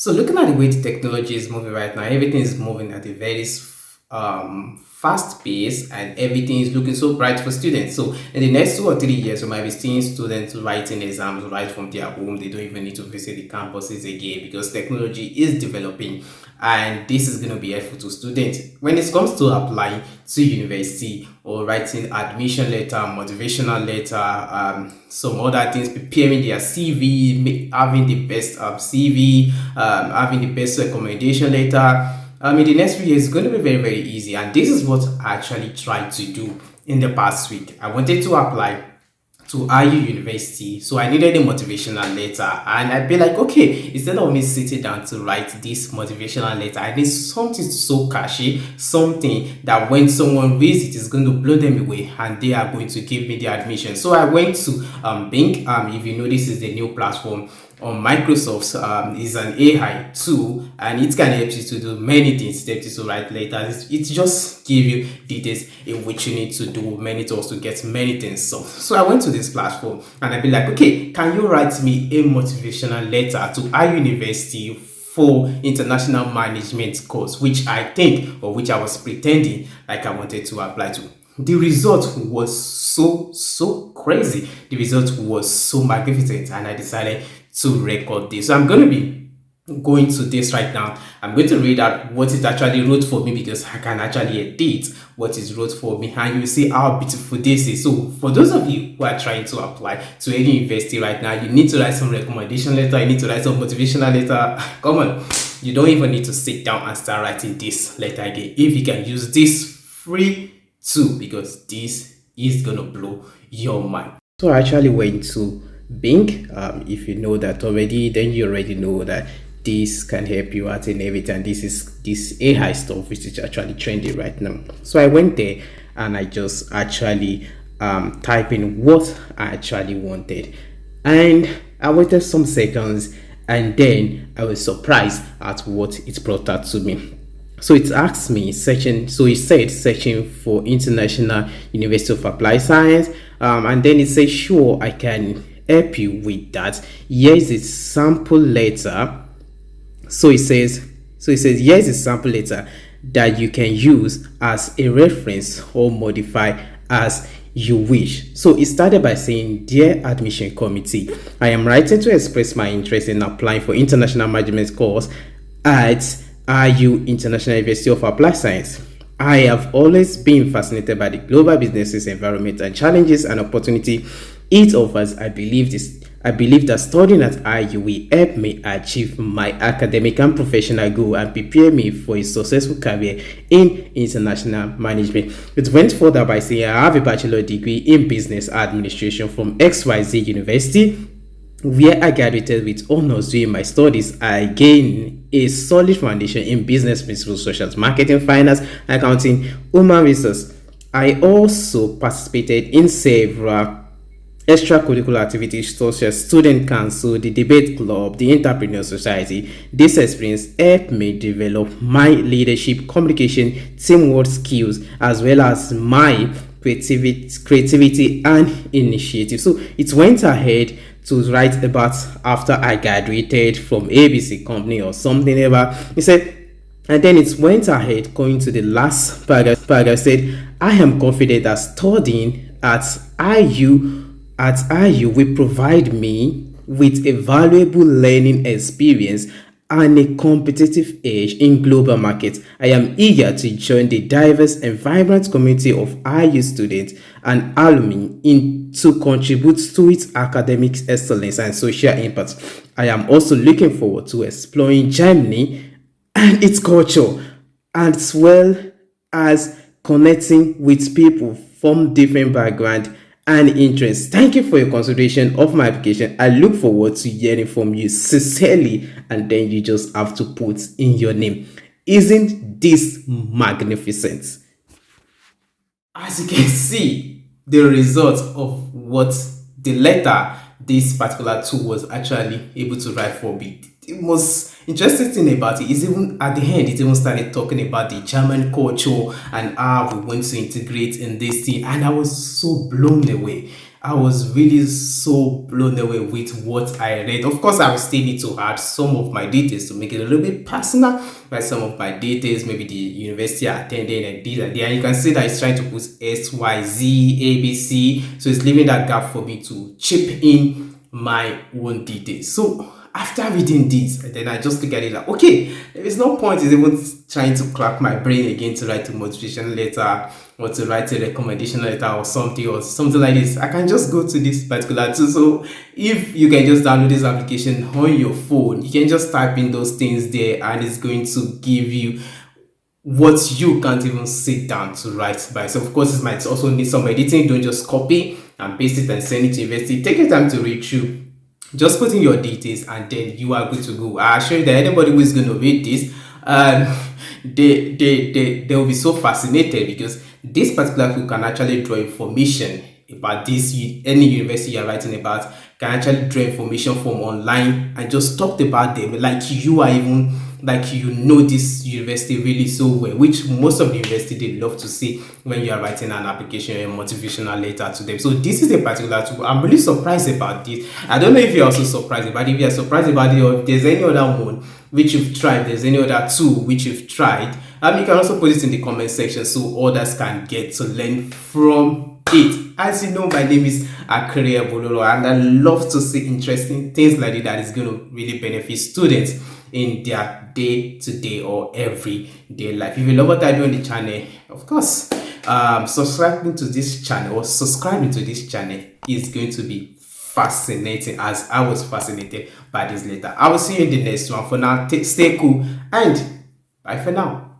So looking at the way the technology is moving right now, everything is moving at a very fast pace, and everything is looking so bright for students. So in the next 2 or 3 years, we might be seeing students writing exams right from their home. They don't even need to visit the campuses again because technology is developing, and this is going to be helpful to students when it comes to applying to university or writing admission letter, motivational letter, some other things, preparing their CV, having the best CV, having the best recommendation letter. In the next few years, it's going to be very, very easy. And this is what I actually tried to do in the past week. I wanted to apply to IU University, so I needed a motivational letter. And I'd be like, okay, instead of me sitting down to write this motivational letter, I need something so catchy, something that when someone reads it is going to blow them away and they are going to give me the admission. So I went to Bing. If you know, this is the new platform on Microsoft. Is an AI tool, and it can help you to do many things. It helps you to write letters. It just give you details in which you need to do many tools to get many things solved. So I went to this platform and I'd be like, okay, can you write me a motivational letter to our university for international management course, which I think, or which I was pretending like I wanted to apply to. The result was so crazy. The result was so magnificent, and I decided to record this. So I'm going to be going to this right now. I'm going to read out what it actually wrote for me, because I can actually edit what it wrote for me, and you see how beautiful this is. So for those of you who are trying to apply to any university right now, you need to write some recommendation letter, you need to write some motivational letter. Come on, you don't even need to sit down and start writing this letter again if you can use this free tool, because this is gonna blow your mind. So I actually went to Bing. If you know that already, then you already know that this can help you out in everything. This is this AI stuff which is actually trendy right now. So I went there and I just actually type in what I actually wanted, and I waited some seconds, and then I was surprised at what it brought out to me. So it asked me searching. So it said searching for International University of Applied Science, and then it says sure, I can help you with that. Here's a sample letter. So it says here's a sample letter that you can use as a reference or modify as you wish. So it started by saying, dear admission committee, I am writing to express my interest in applying for international management course at IU International University of Applied Science. I have always been fascinated by the global business environment and challenges and opportunity it offers. I believe that studying at IU will help me achieve my academic and professional goal and prepare me for a successful career in international management. It went further by saying I have a bachelor degree in business administration from XYZ University, where I graduated with honors during my studies. I gained a solid foundation in business principles such as marketing, finance, accounting, human resources. I also participated in several extracurricular activities such as student council, the debate club, the entrepreneur society. This experience helped me develop my leadership, communication, teamwork skills, as well as my creativity and initiative. So it went ahead to write about after I graduated from ABC company or something ever. He said, and then it went ahead going to the last paragraph said, I am confident that studying at IU will provide me with a valuable learning experience and a competitive edge in global markets. I am eager to join the diverse and vibrant community of IU students and alumni to contribute to its academic excellence and social impact. I am also looking forward to exploring Germany and its culture, as well as connecting with people from different backgrounds and interests. Thank you for your consideration of my application. I look forward to hearing from you sincerely, and then you just have to put in your name. Isn't this magnificent? As you can see, the result of what the letter this particular tool was actually able to write for me. The most interesting thing about it is even at the end, it even started talking about the German culture and how we want to integrate in this thing. And I was so blown away. I was really so blown away with what I read. Of course, I will still need to add some of my details to make it a little bit personal, like some of my details, maybe the university I attended and these and that. And you can see that it's trying to put S, Y, Z, A, B, C. So it's leaving that gap for me to chip in my own details. So after reading this, and then I just look at it like, okay, there is no point in even trying to crack my brain again to write a motivation letter or to write a recommendation letter or something like this. I can just go to this particular tool. So if you can just download this application on your phone, you can just type in those things there and it's going to give you what you can't even sit down to write by. So of course, it might also need some editing. Don't just copy and paste it and send it to university. Take your time to read through. Just put in your details and then you are good to go. I assure you that anybody who is going to read this, they will be so fascinated because this particular tool can actually draw information about this. Any university you're writing about can actually draw information from online and just talk about them like you are even like you know this university really so well, which most of the university they love to see when you are writing an application or a motivational letter to them. So this is a particular tool. I'm really surprised about this. I don't know if you're also surprised about it. If you're surprised about it or if there's any other one which you've tried, there's any other tool which you've tried, you can also put it in the comment section so others can get to learn from it. As you know, my name is Akere and I love to see interesting things like that is going to really benefit students in their day-to-day or everyday life. If you love what I do on the channel, of course, subscribing to this channel is going to be fascinating, as I was fascinated by this letter. I will see you in the next one. For now, stay cool and bye for now.